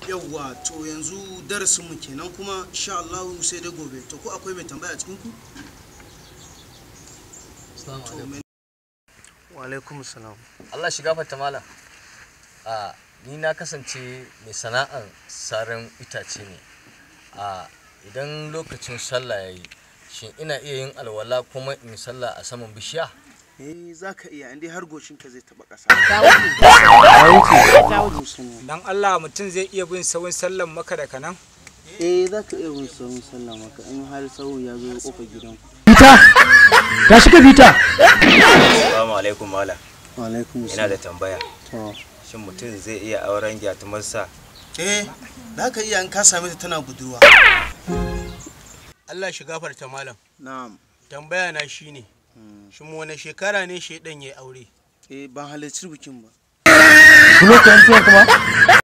yawwa to yanzu darasin mu kenan kuma insha Allah sai da gobe. To ko akwai mai tambaya a cikin ku? Assalamu alaikum. Wa alaikum salam. Allah shi gafarta malam. Ni na kasance mai sana'ar saran itace ne. Idan lokacin sallah yayi, shin ina iya yin alwala kuma in sallah a saman bishiya? Zaka iya indai har goshin ka zai taba ƙasa. Dan Allah mutum zai iya bin sawun sallan maka da kanan? Zaka iya bin sawun sallan maka in har sawu ya zo kofar gidan. Ta shiga bita. Assalamu alaikum malam. Wa alaikum Ina da tambaya. To. Shin mutum zai iya auren gyatumarsa? Zaka iya in ka same ta tana budurwa. Allah shi gafarta malam. Na'am. Tambaya na shine, shin wani shekara ne shedan yayi aure? Ban halarci bikin ba. Lokacin tuwon kuma?